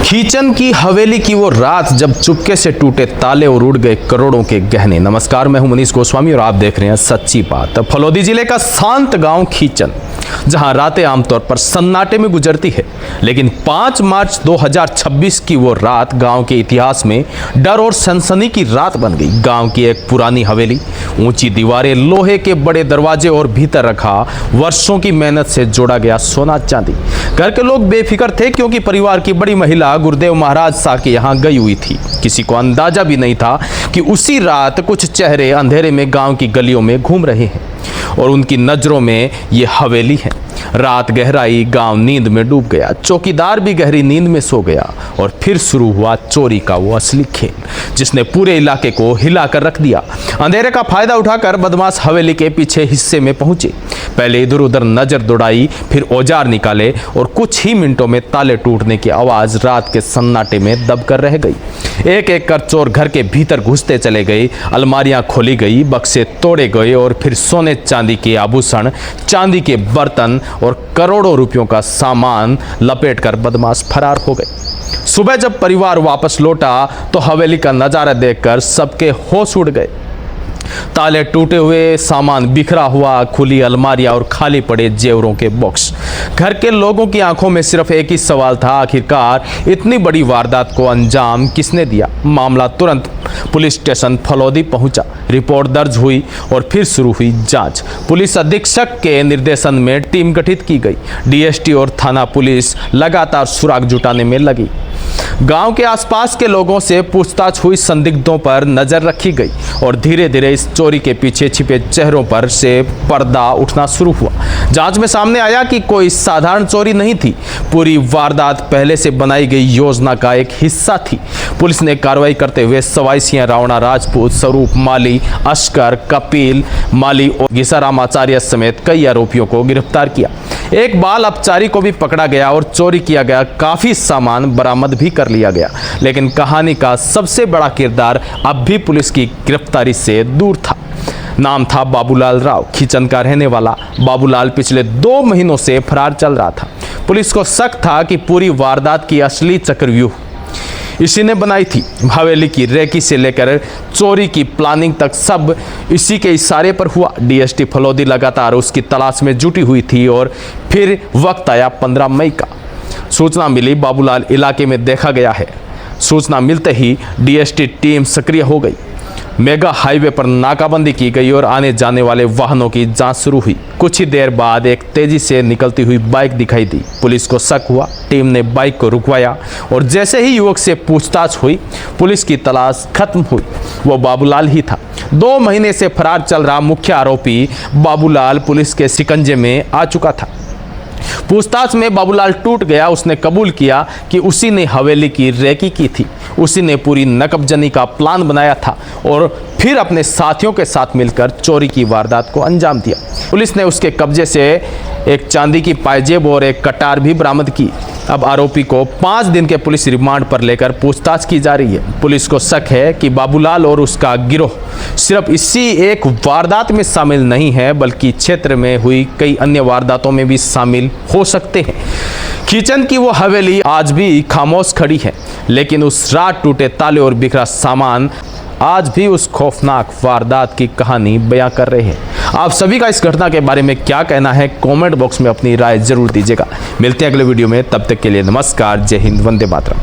खीचन की हवेली की वो रात जब चुपके से टूटे ताले और उड़ गए करोड़ों के गहने। नमस्कार, मैं हूं मनीष गोस्वामी और आप देख रहे हैं सच्ची बात। फलौदी जिले का शांत गांव खीचन, जहां रातें आमतौर पर सन्नाटे में गुजरती है, लेकिन 5 मार्च 2026 की वो रात गांव के इतिहास में डर और सनसनी की रात बन गई। गांव की एक पुरानी हवेली, ऊंची दीवारें, लोहे के बड़े दरवाजे और भीतर रखा वर्षों की मेहनत से जोड़ा गया सोना चांदी। घर के लोग बेफिक्र थे क्योंकि परिवार की बड़ी महिला गुरुदेव महाराज शाह के यहाँ गई हुई थी। किसी को अंदाजा भी नहीं था कि उसी रात कुछ चेहरे अंधेरे में गांव की गलियों में घूम रहे हैं और उनकी नजरों में ये हवेली है। रात गहराई, गांव नींद में डूब गया, चौकीदार भी गहरी नींद में सो गया और फिर शुरू हुआ चोरी का वो असली खेल, जिसने पूरे इलाके को हिला कर रख दिया। अंधेरे का फायदा उठाकर बदमाश हवेली के पीछे हिस्से में पहुंचे। पहले इधर उधर नजर दौड़ाई, फिर औजार निकाले और कुछ ही मिनटों में ताले टूटने की आवाज रात के सन्नाटे में दबकर रह गई। एक एक कर चोर घर के भीतर घुसते चले गए, अलमारियां खोली गई, बक्से तोड़े गए और फिर सोने चांदी के आभूषण, चांदी के बर्तन और करोड़ों रुपयों का सामान लपेटकर बदमाश फरार हो गए। सुबह जब परिवार वापस लौटा तो हवेली का नजारा देखकर सबके होश उड़ गए। ताले टूटे हुए, सामान बिखरा हुआ, खुली अलमारियां और खाली पड़े जेवरों के बॉक्स। घर के लोगों की आंखों में सिर्फ एक ही सवाल था, आखिरकार इतनी बड़ी वारदात को अंजाम किसने दिया। मामला तुरंत पुलिस स्टेशन फलौदी पहुंचा, रिपोर्ट दर्ज हुई और फिर शुरू हुई जांच। पुलिस अधीक्षक के निर्देशन में टीम गठित की गई। डीएसटी और थाना पुलिस लगातार सुराग जुटाने में लगी। गांव के आसपास के लोगों से पूछताछ हुई, संदिग्धों पर नजर रखी गई और धीरे धीरे इस चोरी के पीछे छिपे चेहरों पर से पर्दा उठना शुरू हुआ। जांच में सामने आया कि कोई साधारण चोरी नहीं थी, पूरी वारदात पहले से बनाई गई योजना का एक हिस्सा थी। पुलिस ने कार्रवाई करते हुए सवाई सिंह रावणा राजपूत, स्वरूप माली, अस्कर, कपिल माली और घिसाराम आचार्य समेत कई आरोपियों को गिरफ्तार किया। एक बाल अपचारी को भी पकड़ा गया और चोरी किया गया काफी सामान बरामद भी कर लिया गया। लेकिन कहानी का सबसे बड़ा किरदार अब भी पुलिस की गिरफ्तारी से दूर था। नाम था बाबूलाल राव। खीचन का रहने वाला बाबूलाल पिछले 2 महीनों से फरार चल रहा था। पुलिस को शक था कि पूरी वारदात की असली चक्रव्यूह इसी ने बनाई थी। हवेली की रेकी से लेकर चोरी की प्लानिंग तक सब इसी के इशारे पर हुआ। डीएसटी फलौदी लगातार उसकी तलाश में जुटी हुई थी और फिर वक्त आया 15 मई का। सूचना मिली बाबूलाल इलाके में देखा गया है। सूचना मिलते ही डीएसटी टीम सक्रिय हो गई। मेगा हाईवे पर नाकाबंदी की गई और आने जाने वाले वाहनों की जांच शुरू हुई। कुछ ही देर बाद एक तेजी से निकलती हुई बाइक दिखाई दी। पुलिस को शक हुआ, टीम ने बाइक को रुकवाया और जैसे ही युवक से पूछताछ हुई, पुलिस की तलाश खत्म हुई। वो बाबूलाल ही था। 2 महीने से फरार चल रहा मुख्य आरोपी बाबूलाल पुलिस के शिकंजे में आ चुका था। पूछताछ में बाबूलाल टूट गया। उसने कबूल किया कि उसी ने हवेली की रेकी की थी, उसी ने पूरी नकबजनी का प्लान बनाया था और फिर अपने साथियों के साथ मिलकर चोरी की वारदात को अंजाम दिया। पुलिस ने उसके कब्जे से एक चांदी की पायजेब और एक कटार भी बरामद की। अब आरोपी को 5 दिन के पुलिस रिमांड पर लेकर पूछताछ की जा रही है। पुलिस को शक है कि बाबूलाल और उसका गिरोह सिर्फ इसी एक वारदात में शामिल नहीं है, बल्कि क्षेत्र में हुई कई अन्य वारदातों में भी शामिल हो सकते हैं। खीचन की वो हवेली आज भी खामोश खड़ी है, लेकिन उस रात टूटे ताले और बिखरा सामान आज भी उस खौफनाक वारदात की कहानी बयां कर रहे हैं। आप सभी का इस घटना के बारे में क्या कहना है, कमेंट बॉक्स में अपनी राय जरूर दीजिएगा। मिलते हैं अगले वीडियो में, तब तक के लिए नमस्कार, जय हिंद, वंदे मातरम।